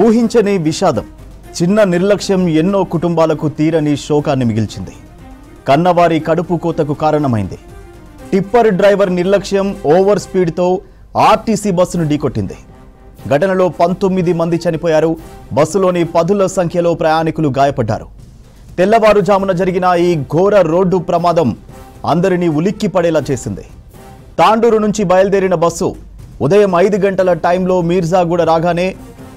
ఊహించని విషాదం, చిన్న నిర్లక్ష్యం ఎన్నో కుటుంబాలకు తీరని శోకాన్ని మిగిల్చింది. కన్నవారి కడుపు కోతకు కారణమైంది. టిప్పర్ డ్రైవర్ నిర్లక్ష్యం ఓవర్ స్పీడ్తో ఆర్టీసీ బస్సును ఢీకొట్టింది. ఘటనలో 19 మంది చనిపోయారు. బస్సులోని పదుల సంఖ్యలో ప్రయాణికులు గాయపడ్డారు. తెల్లవారుజామున జరిగిన ఈ ఘోర రోడ్డు ప్రమాదం అందరినీ ఉలిక్కి పడేలా చేసింది. తాండూరు నుంచి బయలుదేరిన బస్సు ఉదయం 5 గంటల టైంలో మీర్జాగూడ రాగానే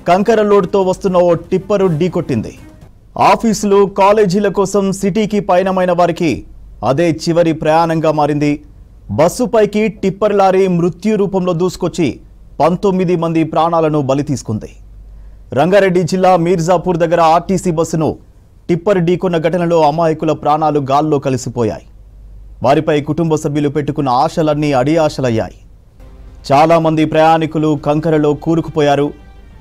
కంకర లోడ్తో వస్తున్న ఓ టిప్పరు ఢీకొట్టింది. ఆఫీసులు, కాలేజీల కోసం సిటీకి పయనమైన వారికి అదే చివరి ప్రయాణంగా మారింది. బస్సుపైకి టిప్పర్ లారీ మృత్యు రూపంలో దూసుకొచ్చి 19 మంది ప్రాణాలను బలి తీసుకుంది. రంగారెడ్డి జిల్లా మీర్జాపూర్ దగ్గర ఆర్టీసీ బస్సును టిప్పర్ ఢీకొన్న ఘటనలో అమాయకుల ప్రాణాలు గాల్లో కలిసిపోయాయి. వారిపై కుటుంబ సభ్యులు పెట్టుకున్న ఆశలన్నీ అడియాశలయ్యాయి. చాలా మంది ప్రయాణికులు కంకరలో కూరుకుపోయారు.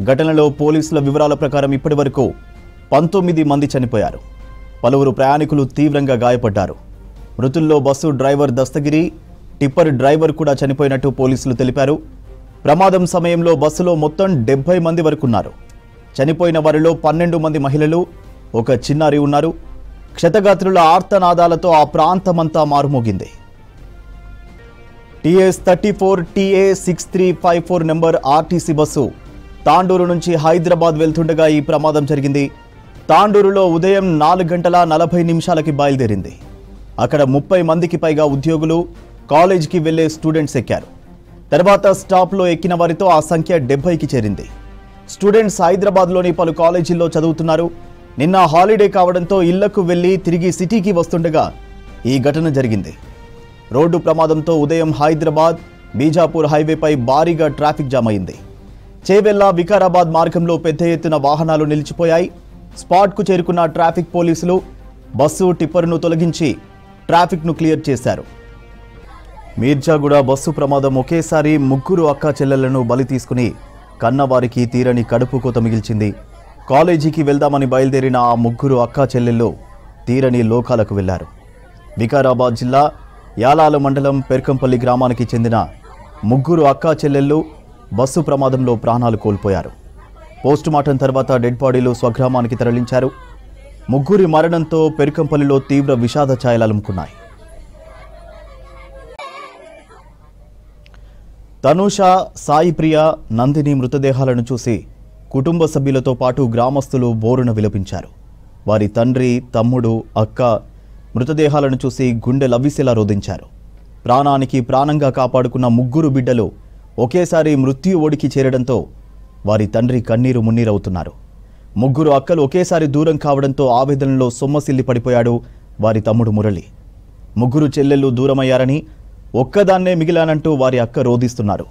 ఘటనలో పోలీసుల వివరాల ప్రకారం ఇప్పటివరకు 19 మంది చనిపోయారు. పలువురు ప్రయాణికులు తీవ్రంగా గాయపడ్డారు. మృతుల్లో bus driver Dastagiri, tipper driver కూడా చనిపోయినట్టు పోలీసులు తెలిపారు. ప్రమాదం సమయంలో బస్సులో మొత్తం 70 మంది వరకున్నారు. చనిపోయిన వారిలో 12 మంది మహిళలు, ఒక చిన్నారి ఉన్నారు. క్షతగాత్రుల ఆర్తనాదాలతో ఆ ప్రాంతమంతా మారుమోగింది. TS 34 TA 6354 number RTC bus Tandur నుంచి హైదరాబాద్ వెళ్తుండగా ఈ ప్రమాదం జరిగింది. తాండూరులో ఉదయం 4 గంటల 40 నిమిషాలకి బయలుదేరింది. అక్కడ 30 మందికి పైగా ఉద్యోగులు, కాలేజీకి వెళ్లే స్టూడెంట్స్ ఎక్కారు. తర్వాత స్టాప్లో ఎక్కిన వారితో ఆ సంఖ్య 70కి చేరింది. స్టూడెంట్స్ హైదరాబాద్లోని పలు కాలేజీల్లో చదువుతున్నారు. నిన్న హాలిడే కావడంతో ఇళ్లకు వెళ్లి తిరిగి సిటీకి వస్తుండగా ఈ ఘటన జరిగింది. రోడ్డు ప్రమాదంతో ఉదయం హైదరాబాద్ బీజాపూర్ హైవేపై భారీగా ట్రాఫిక్ జామ్ అయింది. చేవెళ్ల వికారాబాద్ మార్గంలో పెద్ద ఎత్తున వాహనాలు నిలిచిపోయాయి. స్పాట్కు చేరుకున్న ట్రాఫిక్ పోలీసులు బస్సు టిప్పర్ను తొలగించి ట్రాఫిక్ను క్లియర్ చేశారు. మీర్జాగూడ బస్సు ప్రమాదం ఒకేసారి 3 అక్కా చెల్లెళ్లను బలి తీసుకుని కన్నవారికి తీరని కడుపు కోత మిగిల్చింది. కాలేజీకి వెళ్దామని బయలుదేరిన ఆ 3 అక్కా చెల్లెళ్ళు తీరని లోకాలకు వెళ్లారు. వికారాబాద్ జిల్లా యాలాల మండలం పెర్కంపల్లి గ్రామానికి చెందిన 3 అక్కా చెల్లెళ్ళు బస్సు ప్రమాదంలో ప్రాణాలు కోల్పోయారు. పోస్టుమార్టం తర్వాత డెడ్ బాడీలు స్వగ్రామానికి తరలించారు. 3 మరణంతో పెర్కంపల్లిలో తీవ్ర విషాద ఛాయలు అలుముకున్నాయి. తనూష, సాయిప్రియ, నందిని మృతదేహాలను చూసి కుటుంబ సభ్యులతో పాటు గ్రామస్తులు బోరున విలపించారు. వారి తండ్రి, తమ్ముడు, అక్క మృతదేహాలను చూసి గుండె లవ్విసేలా రోదించారు. ప్రాణానికి ప్రాణంగా కాపాడుకున్న 3 బిడ్డలు ఒకేసారి మృత్యు ఒడికి చేరడంతో వారి తండ్రి కన్నీరు మున్నీరవుతున్నారు. 3 అక్కలు ఒకేసారి దూరం కావడంతో ఆవేదనలో సొమ్మసిల్లి పడిపోయాడు వారి తమ్ముడు మురళి. 3 చెల్లెళ్ళు దూరమయ్యారని, ఒక్కదాన్నే మిగిలానంటూ వారి అక్క రోదిస్తున్నారు.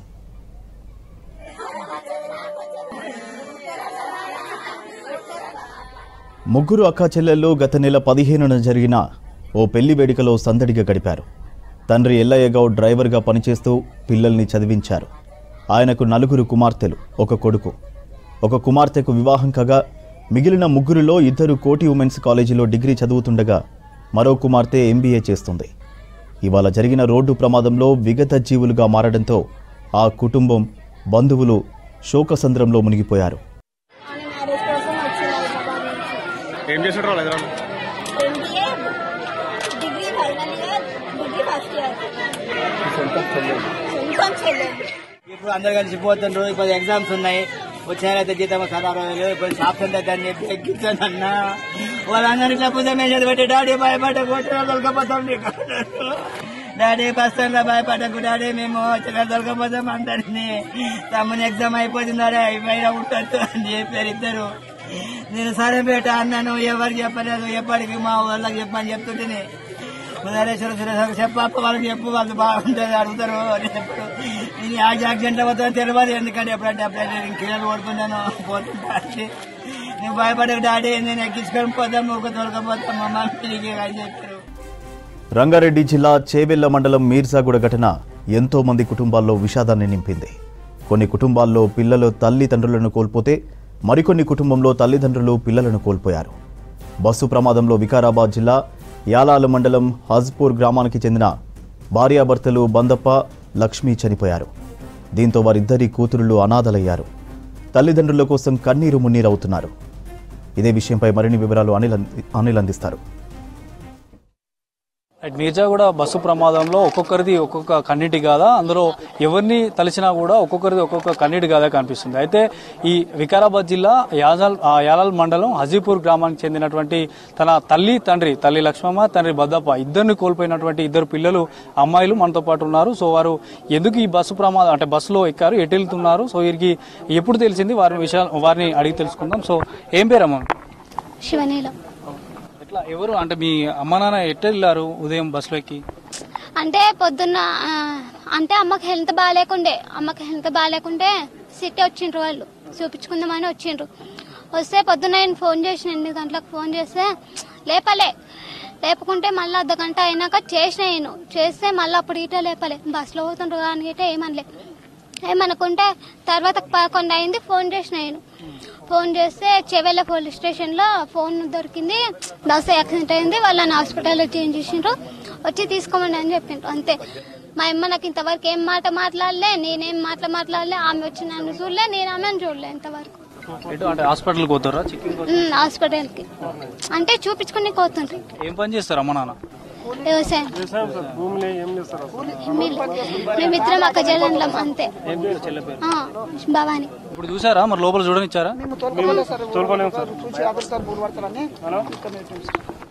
ముగ్గురు అక్కా చెల్లెళ్ళు గత నెల 15న జరిగిన ఓ పెళ్లి వేడుకలో సందడిగా గడిపారు. తండ్రి ఎల్లయ్య గౌడ్ డ్రైవర్గా పనిచేస్తూ పిల్లల్ని చదివించారు. ఆయనకు 4 కుమార్తెలు, 1 కొడుకు. ఒక కుమార్తెకు వివాహం కాగా మిగిలిన 3లో 2 కోటి ఉమెన్స్ కాలేజీలో డిగ్రీ చదువుతుండగా మరో కుమార్తె MBA చేస్తుంది. ఇవాళ జరిగిన రోడ్డు ప్రమాదంలో విగత జీవులుగా మారడంతో ఆ కుటుంబం, బంధువులు శోకసంద్రంలో మునిగిపోయారు. ఏం చేశారు హైదరాబాద్? ఇప్పుడు అందరు కలిసిపోతుండ్రు. ఇప్పుడు ఎగ్జామ్స్ ఉన్నాయి, వచ్చారైతే జీతం 16,000. ఇప్పుడు షాప్స్ అంటే దాన్ని చెప్పి ఎక్కించానన్నా వాళ్ళందరూ ఇట్లా పూజ మీద పెట్టి డాడీ భయపడ్డ దొరకపోతాం, డాడీ బస్టాండ్ లో భయపడకు డాడీ, మేము వచ్చిన దొరకపోతాం అందరినీ. తమ్ముని ఎగ్జామ్ అయిపోతుందారే, అయిపోయినా ఉంటుంది అని చెప్పారు ఇద్దరు. నేను సరే బేట అన్నాను, ఎవరికి చెప్పలేదు. ఎప్పటికీ మా వాళ్ళకి చెప్పని చెప్తుంటే సురేశ్వర చెప్పప్ప వాళ్ళకి చెప్పు, వాళ్ళు బాగుంటుంది అడుగుతారు అని చెప్పారు. నేను యాక్సిడెంట్లో పోతాను తెలియదు, ఎందుకంటే ఎప్పుడంటే నేను కిరణ్ ఓడుకున్నాను పోతుంటా. నువ్వు భయపడకు డాడీ, నేను ఎక్కించుకొని పోతాం, నువ్వు దొరకపోతాం మా మమ్మీకి అని చెప్పారు. రంగారెడ్డి జిల్లా చేవెళ్ల మండలం మీర్జాగూడ ఘటన ఎంతో మంది కుటుంబాల్లో విషాదాన్ని నింపింది. కొన్ని కుటుంబాల్లో పిల్లలు తల్లిదండ్రులను కోల్పోతే మరికొన్ని కుటుంబంలో తల్లిదండ్రులు పిల్లలను కోల్పోయారు. బస్సు ప్రమాదంలో వికారాబాద్ జిల్లా యాలాల మండలం హజ్పూర్ గ్రామానికి చెందిన భార్యాభర్తలు బందప్ప, లక్ష్మి చనిపోయారు. దీంతో వారిద్దరి కూతురులు అనాథలయ్యారు. తల్లిదండ్రుల కోసం కన్నీరు మున్నీరవుతున్నారు. ఇదే విషయంపై మరిన్ని వివరాలు అనిల్ అందిస్తారు. మీర్జాగూడ బస్సు ప్రమాదంలో ఒక్కొక్కరిది ఒక్కొక్క కన్నీటి గాథ, అందులో ఎవరిని తలిచినా కూడా ఒక్కొక్కరిది ఒక్కొక్క కన్నీటి గాథ కనిపిస్తుంది. అయితే ఈ వికారాబాద్ జిల్లా యాలాల్ మండలం హజీపూర్ గ్రామానికి చెందినటువంటి తన తల్లి లక్ష్మమ్మ, తండ్రి బద్దప్ప ఇద్దరిని కోల్పోయినటువంటి ఇద్దరు పిల్లలు అమ్మాయిలు మనతో పాటు ఉన్నారు. సో వారు ఎందుకు ఈ బస్సు ప్రమాదం అంటే బస్సులో ఎక్కారు, ఎటు వెళ్తున్నారు, సో వీరికి ఎప్పుడు తెలిసింది వారిని అడిగి తెలుసుకుందాం. సో ఏం పేరమ్మా? శివనీలం. ఎవరు అంటే మీ అమ్మ నాన్న ఎట్లా వెళ్ళారు ఉదయం బస్సులో ఎక్కి? అంటే పొద్దున్న అంటే అమ్మకి హెల్త్ బాగాలేకుంటే సిటీ వచ్చిండ్రు, వాళ్ళు చూపించుకుందామని వచ్చిండ్రు. వస్తే పొద్దున్న ఆయన ఫోన్ చేసిన 8 గంటలకు ఫోన్ చేస్తే లేపకుంటే మళ్ళీ అర్ధగంట అయినాక చేస్తే మళ్ళీ అప్పుడు ఇటే లేపలే. బస్సులో పోతుండ్రు కానీ ఇటే ఏమనుకుంటే తర్వాత 11 అయింది. ఫోన్ చేస్తే చెవెళ్ళ పోలీస్ స్టేషన్లో ఫోన్ దొరికింది, బస్సు యాక్సిడెంట్ అయింది, వాళ్ళని హాస్పిటల్లో చేంజ్ చేసిండ్రు, వచ్చి తీసుకోమని అని చెప్పిండ్రు. అంతే. మా అమ్మ నాకు ఇంతవరకు ఏం మాట మాట్లాడలే, నేనేం మాట్లాడలే, ఆమె వచ్చి నన్ను చూడలే, నేను ఆమెను చూడలే ఇంతవరకు. హాస్పిటల్కి అంటే చూపించుకుని పోతుండ్రు. ఏం పని చేస్తారు అమ్మ నాన్న? వ్యవసాయం. మేమిద్దరం అక్క చెల్లెళ్ళం అంతే. భవాని. ఇప్పుడు చూసారా మరి లోపల చూడనిచ్చారా?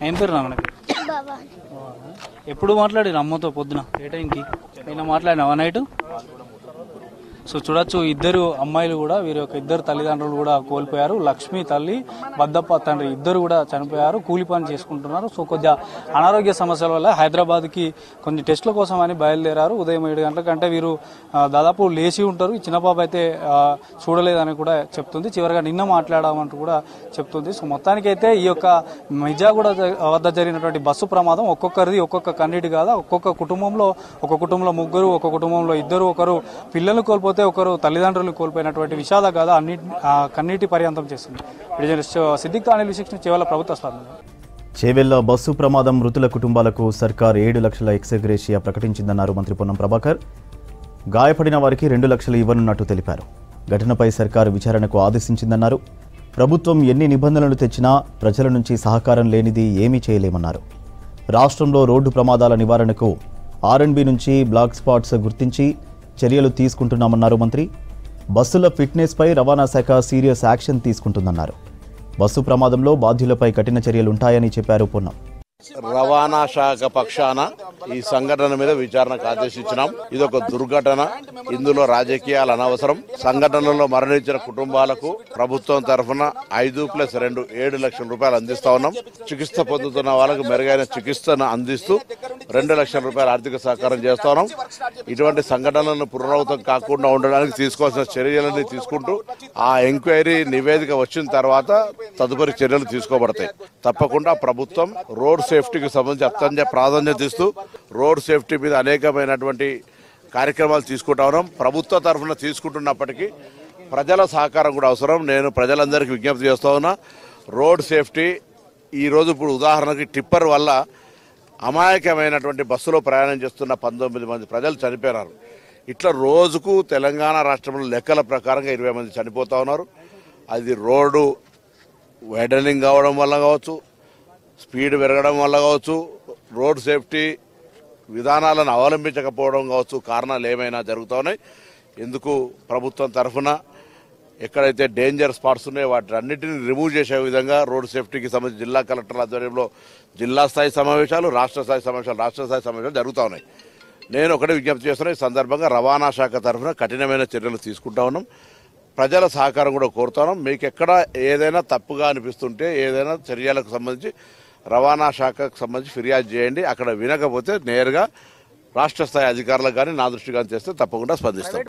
ఏం పేరు నాన్నకి? భవాని. ఎప్పుడు మాట్లాడారు అమ్మతో పొద్దున ఏ టైంకి? అయినా మాట్లాడినావా నైట్? సో చూడొచ్చు, ఇద్దరు అమ్మాయిలు కూడా వీరి యొక్క ఇద్దరు తల్లిదండ్రులు కూడా కోల్పోయారు. లక్ష్మి తల్లి, బద్దప్ప తండ్రి ఇద్దరు కూడా చనిపోయారు. కూలి పని చేసుకుంటున్నారు. సో కొద్దిగా అనారోగ్య సమస్యల వల్ల హైదరాబాద్కి కొన్ని టెస్టుల కోసం అని బయలుదేరారు. ఉదయం 7 గంటలకంటే వీరు దాదాపు లేచి ఉంటారు. ఈ చిన్నపాప అయితే చూడలేదని కూడా చెప్తుంది. చివరిగా నిన్న మాట్లాడామంటూ కూడా చెప్తుంది. సో మొత్తానికైతే ఈ యొక్క మిర్జాగూడ వద్ద జరిగినటువంటి బస్సు ప్రమాదం ఒక్కొక్కరిది ఒక్కొక్క కన్నీటి కాదా. ఒక కుటుంబంలో ముగ్గురు, ఒక కుటుంబంలో ఇద్దరు, ఒకరు పిల్లలు కోల్పోతే ఒకరు తల్లిదండ్రులు కోల్పోయినటువంటి విషాద గాథ కన్నీటి పర్యంతం చేస్తుంది. సిద్దిక్ అనిల్ విశేషణ చేవల ప్రభుత్వ స్పందన. చేవెళ్ల బస్సు ప్రమాదం మృతుల కుటుంబాలకు సర్కార్ 7 లక్షల ఎక్స్గ్రేషియా ప్రకటించిందన్నారు మంత్రి పొన్నం ప్రభాకర్. గాయపడిన వారికి 2 లక్షలు ఇవ్వనున్నట్టు తెలిపారు. ఘటనపై సర్కారు విచారణకు ఆదేశించిందన్నారు. ప్రభుత్వం ఎన్ని నిబంధనలు తెచ్చినా ప్రజల నుంచి సహకారం లేనిది ఏమీ చేయలేమన్నారు. రాష్ట్రంలో రోడ్డు ప్రమాదాల నివారణకు R&B నుంచి బ్లాక్ స్పాట్స్ గుర్తించి చర్యలు తీసుకుంటున్నామన్నారు మంత్రి. బస్సుల ఫిట్నెస్పై రవాణా శాఖ సీరియస్ యాక్షన్ తీసుకుంటుందన్నారు. బస్సు ప్రమాదంలో బాధ్యులపై కఠిన చర్యలుంటాయని చెప్పారు పొన్నం. రవాణా శాఖ పక్షాన ఈ సంఘటన మీద విచారణకు ఆదేశించినాం. ఇది ఒక దుర్ఘటన, ఇందులో రాజకీయాలు అనవసరం. సంఘటనలో మరణించిన కుటుంబాలకు ప్రభుత్వం తరఫున 5+2 7 లక్షల రూపాయలు అందిస్తా ఉన్నాం. చికిత్స పొందుతున్న వాళ్ళకు మెరుగైన చికిత్సను అందిస్తూ 2 లక్షల రూపాయల ఆర్థిక సహకారం చేస్తా ఉన్నాం. ఇటువంటి సంఘటనలను పునరావృతం కాకుండా ఉండడానికి తీసుకోవాల్సిన చర్యలన్నీ తీసుకుంటూ ఆ ఎంక్వైరీ నివేదిక వచ్చిన తర్వాత తదుపరి చర్యలు తీసుకోబడతాయి. తప్పకుండా ప్రభుత్వం రోడ్ సేఫ్టీకి సంబంధించి అత్యంత ప్రాధాన్యత ఇస్తూ రోడ్ సేఫ్టీ మీద అనేకమైనటువంటి కార్యక్రమాలు తీసుకుంటా ఉన్నాం. ప్రభుత్వ తరఫున తీసుకుంటున్నప్పటికీ ప్రజల సహకారం కూడా అవసరం. నేను ప్రజలందరికీ విజ్ఞప్తి చేస్తా ఉన్నా, రోడ్ సేఫ్టీ ఈరోజు ఇప్పుడు ఉదాహరణకి టిప్పర్ వల్ల అమాయకమైనటువంటి బస్సులో ప్రయాణం చేస్తున్న 19 మంది ప్రజలు చనిపోయినారు. ఇట్లా రోజుకు తెలంగాణ రాష్ట్రంలో లెక్కల ప్రకారంగా 20 మంది చనిపోతూ ఉన్నారు. అది రోడ్డు వైడనింగ్ కావడం వల్ల కావచ్చు, స్పీడ్ పెరగడం వల్ల కావచ్చు, రోడ్ సేఫ్టీ విధానాలను అవలంబించకపోవడం కావచ్చు, కారణాలు ఏమైనా జరుగుతూ ఉన్నాయి. ఎందుకు ప్రభుత్వం తరఫున ఎక్కడైతే డేంజర్ స్పాట్స్ ఉన్నాయో వాటి అన్నింటినీ రిమూవ్ చేసే విధంగా రోడ్ సేఫ్టీకి సంబంధించి జిల్లా కలెక్టర్ల ఆధ్వర్యంలో జిల్లా స్థాయి సమావేశాలు, రాష్ట్ర స్థాయి సమావేశాలు జరుగుతూ ఉన్నాయి. నేను ఒకటే విజ్ఞప్తి చేస్తున్నా, ఈ సందర్భంగా రవాణా శాఖ తరఫున కఠినమైన చర్యలు తీసుకుంటా ఉన్నాం. ప్రజల సహకారం కూడా కోరుతున్నాం. మీకు ఎక్కడ ఏదైనా తప్పుగా అనిపిస్తుంటే ఏదైనా చర్యలకు సంబంధించి రవాణా శాఖకు సంబంధించి ఫిర్యాదు చేయండి. అక్కడ వినకపోతే నేరుగా రాష్ట్ర స్థాయి అధికారులకు కానీ నా దృష్టి కానీ చేస్తే తప్పకుండా స్పందిస్తాం.